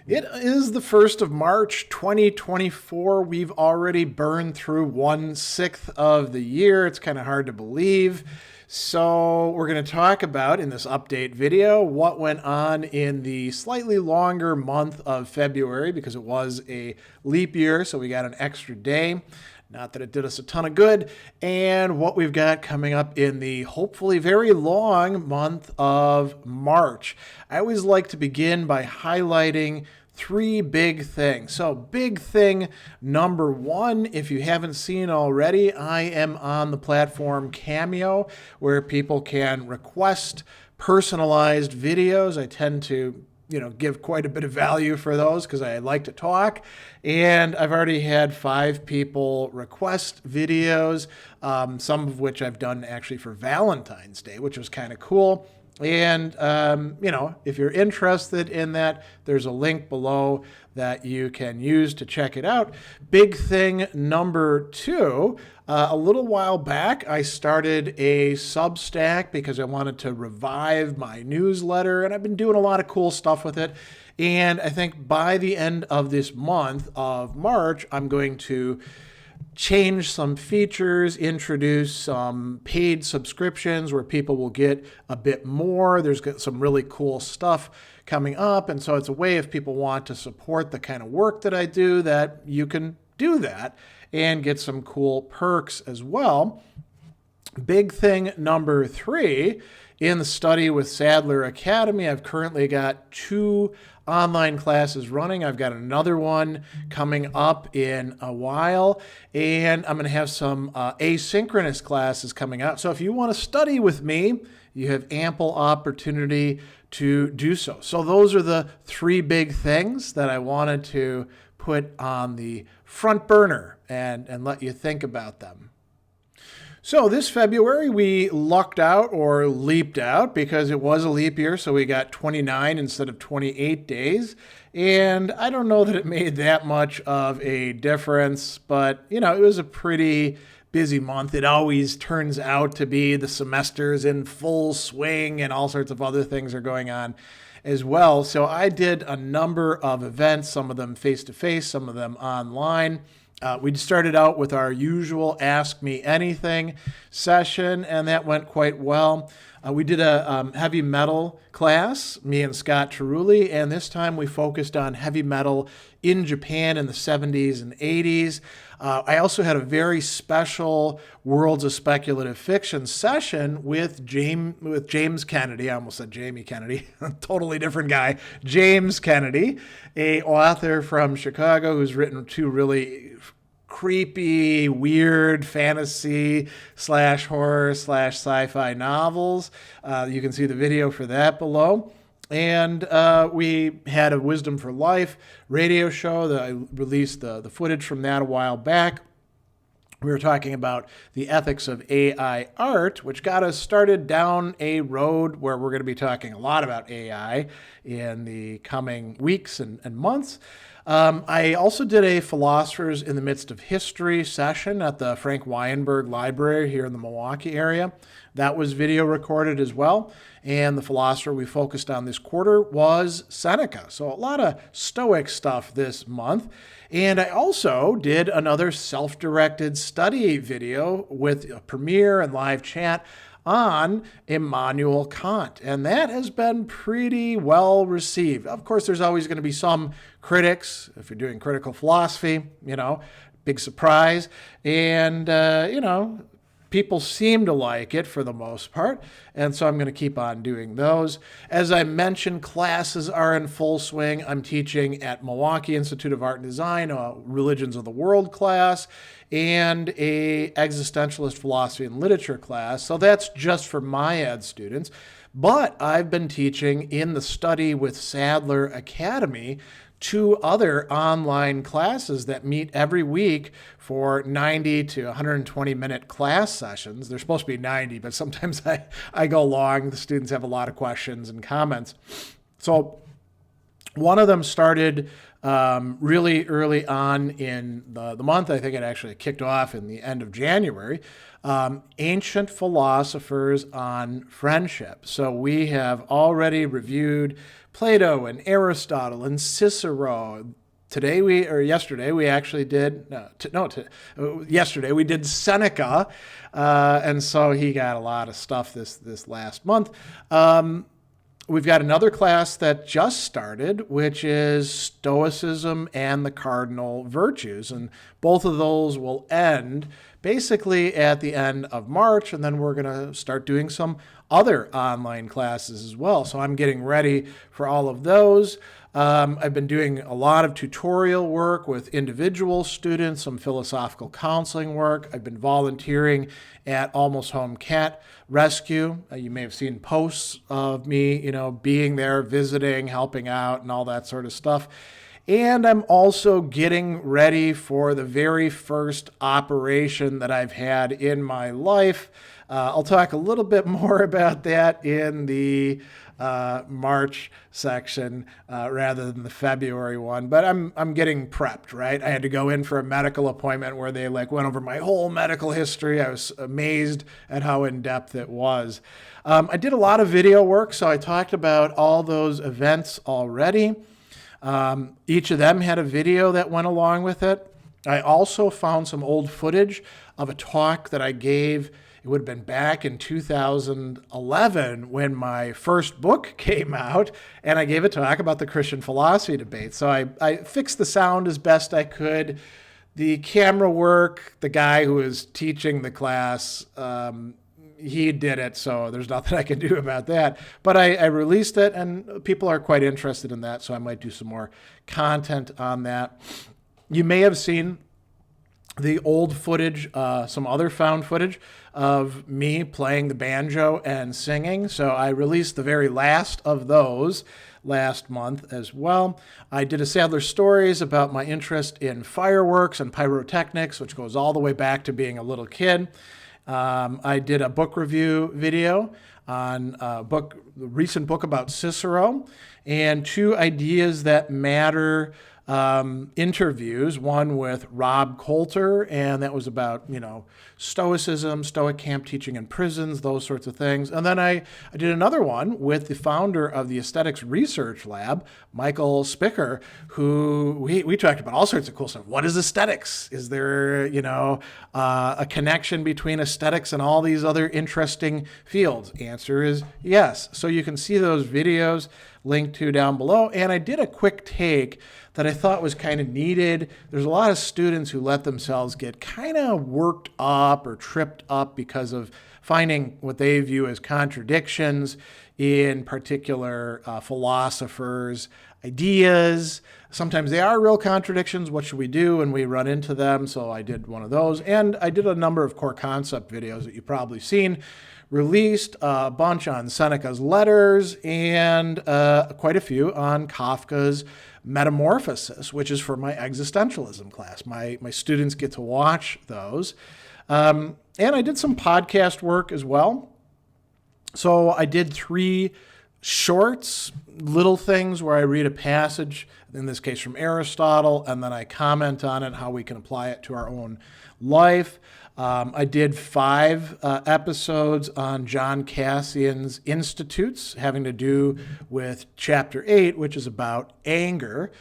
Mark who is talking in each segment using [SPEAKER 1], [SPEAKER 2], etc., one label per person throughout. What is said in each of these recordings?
[SPEAKER 1] It is the 1st of March, 2024. We've already burned through 1/6 of the year. It's kind of hard to believe. So we're going to talk about in this update video what went on in the slightly longer month of February because it was a leap year, so we got an extra day. Not that it did us a ton of good, and what we've got coming up in the hopefully very long month of March. I always like to begin by highlighting three big things. So big thing number one, if you haven't seen already, I am on the platform Cameo, where people can request personalized videos. I tend to give quite a bit of value for those because I like to talk. And I've already had 5 people request videos, some of which I've done actually for Valentine's Day, which was kind of cool. And, if you're interested in that, there's a link below that you can use to check it out. Big thing number two, a little while back, I started a Substack because I wanted to revive my newsletter, and I've been doing a lot of cool stuff with it. And I think by the end of this month of March, I'm going to change some features, introduce some paid subscriptions where people will get a bit more. There's some really cool stuff coming up. And so it's a way if people want to support the kind of work that I do that you can do that and get some cool perks as well. Big thing number 3, in the study with Sadler Academy, I've currently got 2 online classes running. I've got another one coming up in a while, and I'm going to have some asynchronous classes coming out. So if you want to study with me, you have ample opportunity to do so. So those are the 3 big things that I wanted to put on the front burner and let you think about them. So this February, we lucked out or leaped out because it was a leap year. So we got 29 instead of 28 days. And I don't know that it made that much of a difference, but it was a pretty busy month. It always turns out to be. The semester's in full swing and all sorts of other things are going on as well. So I did a number of events, some of them face-to-face, some of them online. We started out with our usual Ask Me Anything session, and that went quite well. We did a heavy metal class, me and Scott Terulli, and this time we focused on heavy metal in Japan in the 70s and 80s. I also had a very special Worlds of Speculative Fiction session with James Kennedy. I almost said Jamie Kennedy, totally different guy. James Kennedy, a author from Chicago who's written 2 really creepy, weird fantasy / horror / sci-fi novels. You can see the video for that below. And we had a Wisdom for Life radio show that I released the footage from that a while back. We were talking about the ethics of AI art, which got us started down a road where we're going to be talking a lot about AI in the coming weeks and months. I also did a Philosophers in the Midst of History session at the Frank Weinberg Library here in the Milwaukee area. That was video recorded as well. And the philosopher we focused on this quarter was Seneca. So a lot of Stoic stuff this month. And I also did another self-directed study video with a premiere and live chat on Immanuel Kant. And that has been pretty well received. Of course, there's always going to be some critics. If you're doing critical philosophy, big surprise. And, people seem to like it for the most part, and so I'm going to keep on doing those. As I mentioned, classes are in full swing. I'm teaching at Milwaukee Institute of Art and Design, a Religions of the World class, and a Existentialist Philosophy and Literature class. So that's just for my ed students. But I've been teaching in the Study with Sadler Academy 2 other online classes that meet every week for 90 to 120 minute class sessions. They're supposed to be 90, but sometimes I go long. The students have a lot of questions and comments. So one of them started really early on in the month. I think it actually kicked off in the end of January. Ancient Philosophers on Friendship. So we have already reviewed Plato and Aristotle and Cicero. Yesterday we actually did, yesterday we did Seneca. And so he got a lot of stuff this last month. We've got another class that just started, which is Stoicism and the Cardinal Virtues. And both of those will end basically at the end of March. And then we're going to start doing some other online classes as well. So I'm getting ready for all of those. I've been doing a lot of tutorial work with individual students, some philosophical counseling work. I've been volunteering at Almost Home Cat Rescue. You may have seen posts of me, being there, visiting, helping out, and all that sort of stuff. And I'm also getting ready for the very first operation that I've had in my life. I'll talk a little bit more about that in the March section rather than the February one, but I'm getting prepped, right? I had to go in for a medical appointment where they went over my whole medical history. I was amazed at how in-depth it was. I did a lot of video work, so I talked about all those events already. Each of them had a video that went along with it. I also found some old footage of a talk that I gave. It would have been back in 2011 when my first book came out, and I gave a talk about the Christian philosophy debate. So I fixed the sound as best I could. The camera work, the guy who was teaching the class, he did it, so there's nothing I can do about that. But I released it, and people are quite interested in that, so I might do some more content on that. You may have seen the old footage, some other found footage of me playing the banjo and singing. So I released the very last of those last month as well. I did a Sadler Stories about my interest in fireworks and pyrotechnics, which goes all the way back to being a little kid. I did a book review video on a recent book about Cicero, and 2 Ideas That Matter interviews, one with Rob Coulter, and that was about, Stoicism, Stoic camp teaching in prisons, those sorts of things. And then I did another one with the founder of the Aesthetics Research Lab, Michael Spicker, who we talked about all sorts of cool stuff. What is aesthetics? Is there, a connection between aesthetics and all these other interesting fields? Answer is yes. So you can see those videos linked to down below. And I did a quick take that I thought was kind of needed. There's a lot of students who let themselves get kind of worked up or tripped up because of finding what they view as contradictions in particular philosophers' ideas. Sometimes they are real contradictions. What should we do when we run into them? So I did one of those. And I did a number of core concept videos that you've probably seen. Released a bunch on Seneca's letters and quite a few on Kafka's Metamorphosis, which is for my existentialism class. My students get to watch those. And I did some podcast work as well. So I did 3 shorts, little things where I read a passage, in this case from Aristotle, and then I comment on it, how we can apply it to our own life. I did 5 episodes on John Cassian's Institutes, having to do with Chapter 8, which is about anger,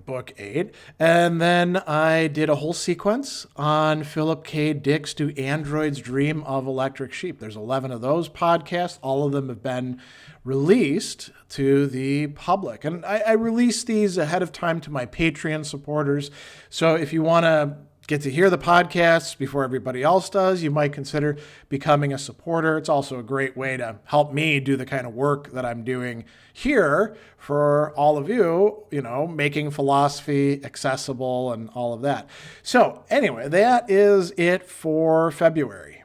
[SPEAKER 1] Book 8. And then I did a whole sequence on Philip K. Dick's Do Androids Dream of Electric Sheep? There's 11 of those podcasts. All of them have been released to the public. And I release these ahead of time to my Patreon supporters. So if you want to get to hear the podcasts before everybody else does, you might consider becoming a supporter. It's also a great way to help me do the kind of work that I'm doing here for all of you, making philosophy accessible and all of that. So anyway, that is it for February.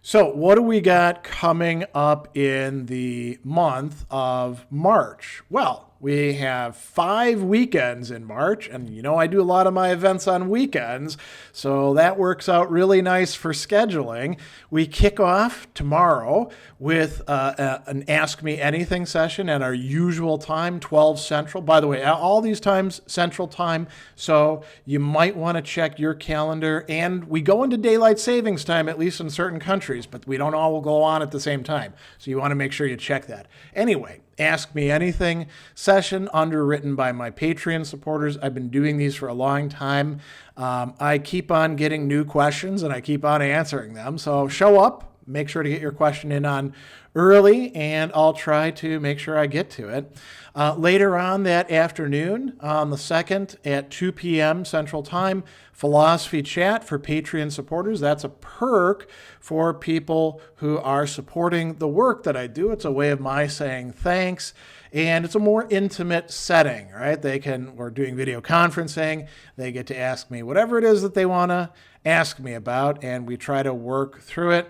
[SPEAKER 1] So what do we got coming up in the month of March? Well, We have 5 weekends in March, and I do a lot of my events on weekends, so that works out really nice for scheduling. We kick off tomorrow with an Ask Me Anything session at our usual time, 12 Central. By the way, all these times Central Time, so you might want to check your calendar. And we go into daylight savings time, at least in certain countries, but we don't all go on at the same time. So you want to make sure you check that. Anyway, Ask Me Anything session underwritten by my Patreon supporters. I've been doing these for a long time. I keep on getting new questions and I keep on answering them. So show up. Make sure to get your question in on early, and I'll try to make sure I get to it. Later on that afternoon, on the 2nd at 2 p.m. Central Time, Philosophy Chat for Patreon supporters. That's a perk for people who are supporting the work that I do. It's a way of my saying thanks, and it's a more intimate setting, right? We're doing video conferencing. They get to ask me whatever it is that they want to ask me about, and we try to work through it.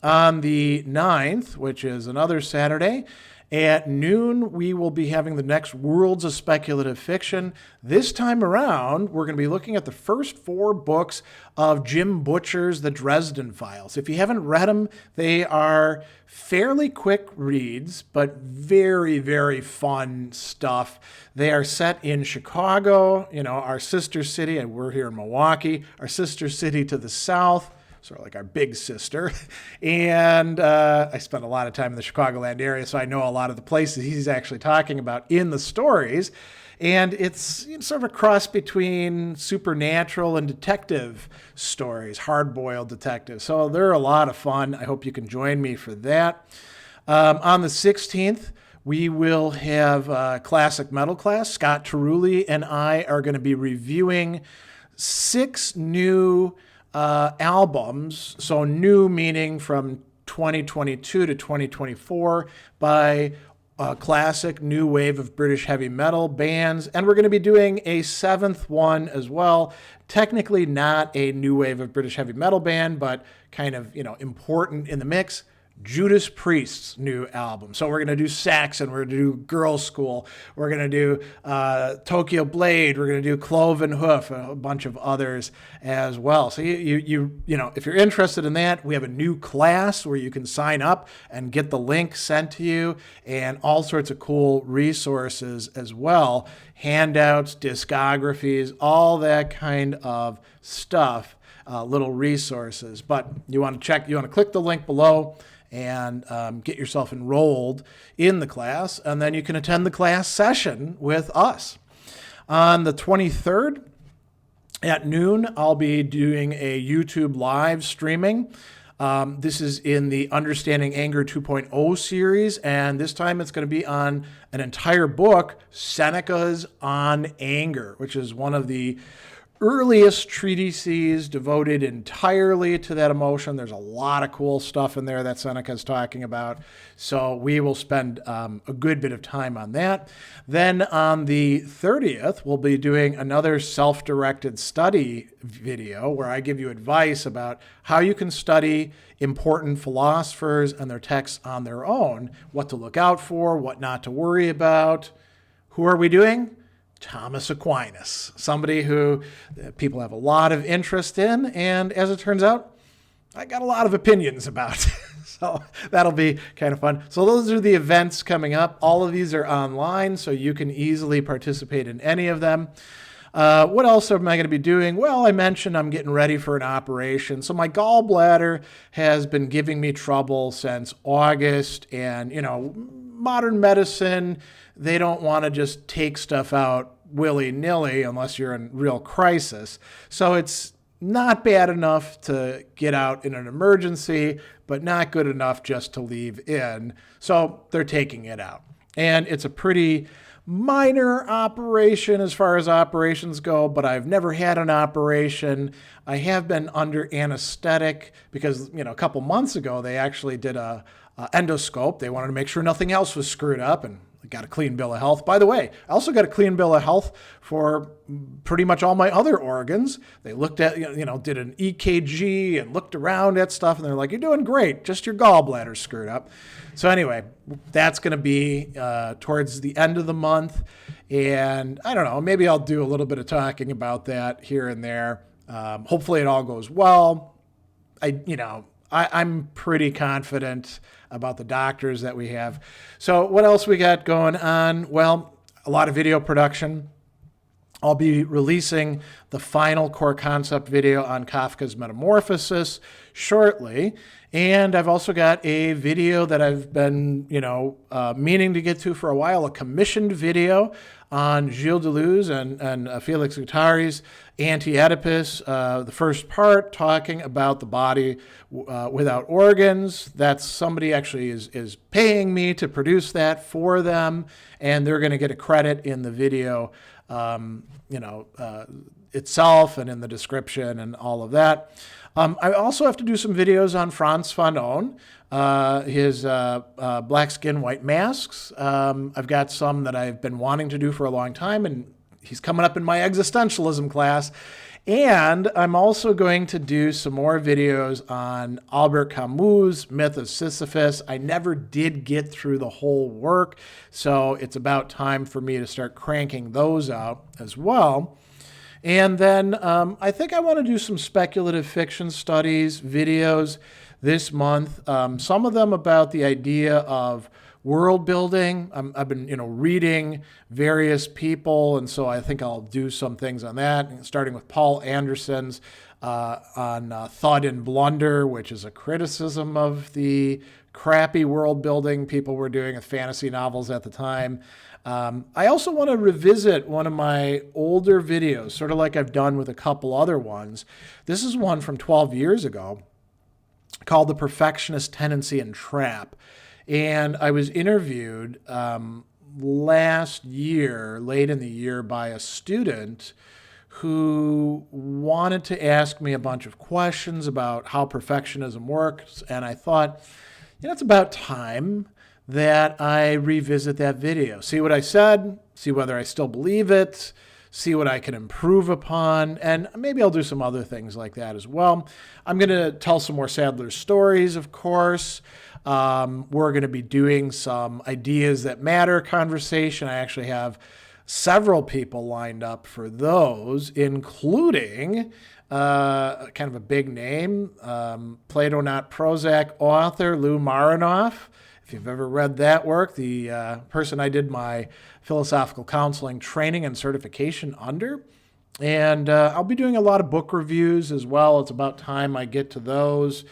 [SPEAKER 1] On the 9th, which is another Saturday, at noon, we will be having the next Worlds of Speculative Fiction. This time around, we're going to be looking at the first 4 books of Jim Butcher's The Dresden Files. If you haven't read them, they are fairly quick reads, but very, very fun stuff. They are set in Chicago, our sister city, and we're here in Milwaukee, our sister city to the south. Sort of like our big sister. And I spent a lot of time in the Chicagoland area, so I know a lot of the places he's actually talking about in the stories. And it's sort of a cross between supernatural and detective stories, hard-boiled detective. So they're a lot of fun. I hope you can join me for that. On the 16th, we will have a classic metal class. Scott Terulli and I are going to be reviewing 6 new albums, so new meaning from 2022 to 2024 by a classic new wave of British heavy metal bands. And we're going to be doing a 7th one as well. Technically not a new wave of British heavy metal band, but kind of, important in the mix. Judas Priest's new album. So we're going to do Saxon, we're going to do Girls' School, we're going to do Tokyo Blade, we're going to do Cloven Hoof, a bunch of others as well. So if you're interested in that, we have a new class where you can sign up and get the link sent to you, and all sorts of cool resources as well, handouts, discographies, all that kind of stuff, little resources. But you want to click the link below and get yourself enrolled in the class, and then you can attend the class session with us. On the 23rd at noon, I'll be doing a YouTube live streaming. This is in the Understanding Anger 2.0 series, and this time it's going to be on an entire book, Seneca's On Anger, which is one of the earliest treatises devoted entirely to that emotion. There's a lot of cool stuff in there that Seneca's talking about. So we will spend a good bit of time on that. Then on the 30th, we'll be doing another self-directed study video where I give you advice about how you can study important philosophers and their texts on their own, what to look out for, what not to worry about. Who are we doing? Thomas Aquinas, somebody who people have a lot of interest in, and as it turns out, I got a lot of opinions about. So that'll be kind of fun. So those are the events coming up. All of these are online, so you can easily participate in any of them. What else am I going to be doing? Well, I mentioned I'm getting ready for an operation. So my gallbladder has been giving me trouble since August, and, modern medicine, they don't want to just take stuff out willy-nilly unless you're in real crisis. So it's not bad enough to get out in an emergency, but not good enough just to leave in. So they're taking it out. And it's a pretty minor operation as far as operations go, but I've never had an operation. I have been under anesthetic because, a couple months ago, they actually did a endoscope. They wanted to make sure nothing else was screwed up, and got a clean bill of health. By the way, I also got a clean bill of health for pretty much all my other organs. They looked at, did an EKG and looked around at stuff, and they're like, you're doing great, just your gallbladder's screwed up. So anyway, that's going to be towards the end of the month. And I don't know, maybe I'll do a little bit of talking about that here and there. Hopefully it all goes well. I'm pretty confident about the doctors that we have. So what else we got going on? Well, a lot of video production. I'll be releasing the final core concept video on Kafka's Metamorphosis shortly. And I've also got a video that I've been, meaning to get to for a while, a commissioned video on Gilles Deleuze and Felix Guattari's Anti-Oedipus, the first part talking about the body without organs. That's somebody actually is paying me to produce that for them, and they're going to get a credit in the video, itself and in the description and all of that. I also have to do some videos on Frans Fanon, his Black Skin, White Masks. I've got some that I've been wanting to do for a long time, and he's coming up in my existentialism class. And I'm also going to do some more videos on Albert Camus' Myth of Sisyphus. I never did get through the whole work, so it's about time for me to start cranking those out as well. And then I think I want to do some speculative fiction studies, videos this month. Some of them about the idea of world building. I've been, reading various people, and so I think I'll do some things on that, starting with Paul Anderson's on Thought and Blunder, which is a criticism of the crappy world building people were doing with fantasy novels at the time. I also want to revisit one of my older videos, sort of like I've done with a couple other ones. This is one from 12 years ago called The Perfectionist Tendency and Trap. And I was interviewed last year, late in the year, by a student who wanted to ask me a bunch of questions about how perfectionism works. And I thought, it's about time that I revisit that video, see what I said, see whether I still believe it, see what I can improve upon, and maybe I'll do some other things like that as well. I'm going to tell some more Sadler stories, of course. We're going to be doing some Ideas That Matter conversation. I actually have several people lined up for those, including kind of a big name, Plato Not Prozac author Lou Marinoff. If you've ever read that work, the person I did my philosophical counseling training and certification under. And I'll be doing a lot of book reviews as well. It's about time I get to those.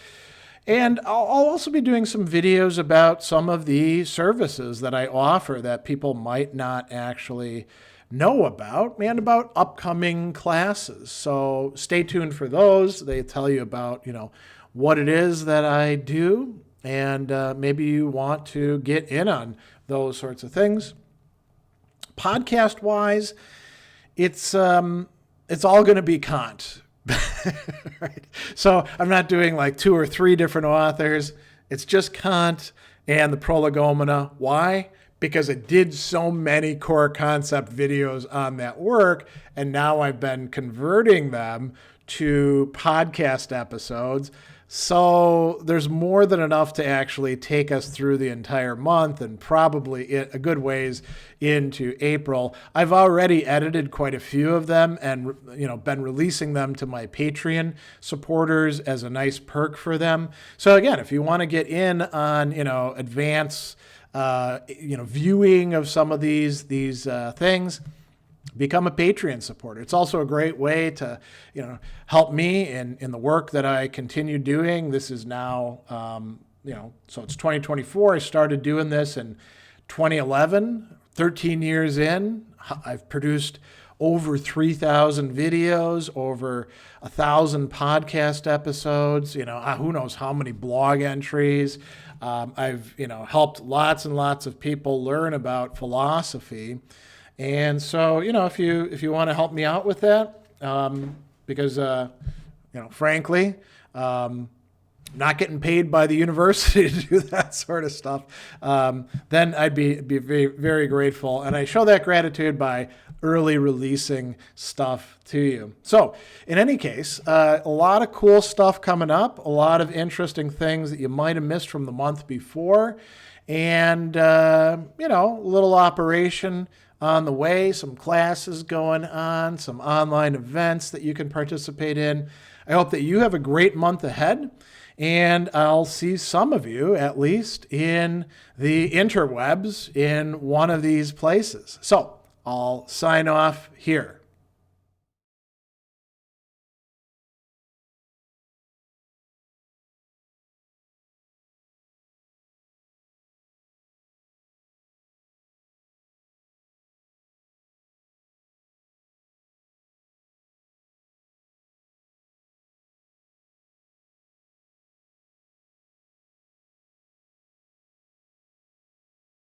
[SPEAKER 1] And I'll also be doing some videos about some of the services that I offer that people might not actually know about, and about upcoming classes. So stay tuned for those. They tell you about, what it is that I do. And maybe you want to get in on those sorts of things. Podcast-wise, it's all going to be Kant. Right? So I'm not doing like 2 or 3 different authors. It's just Kant and the Prolegomena. Why? Because I did so many core concept videos on that work, and now I've been converting them to podcast episodes. So there's more than enough to actually take us through the entire month, and probably a good ways into April. I've already edited quite a few of them and been releasing them to my Patreon supporters as a nice perk for them. So again, if you want to get in on advance viewing of some of these things, become a Patreon supporter. It's also a great way to, help me in the work that I continue doing. This is now, so it's 2024. I started doing this in 2011, 13 years in. I've produced over 3,000 videos, over 1,000 podcast episodes, who knows how many blog entries. I've, helped lots and lots of people learn about philosophy. And so, if you want to help me out with that, because, frankly, not getting paid by the university to do that sort of stuff, then I'd be very, very grateful. And I show that gratitude by early releasing stuff to you. So in any case, a lot of cool stuff coming up, a lot of interesting things that you might have missed from the month before. And, a little operation on the way, some classes going on, some online events that you can participate in. I hope that you have a great month ahead. And I'll see some of you, at least, in the interwebs in one of these places. So I'll sign off here.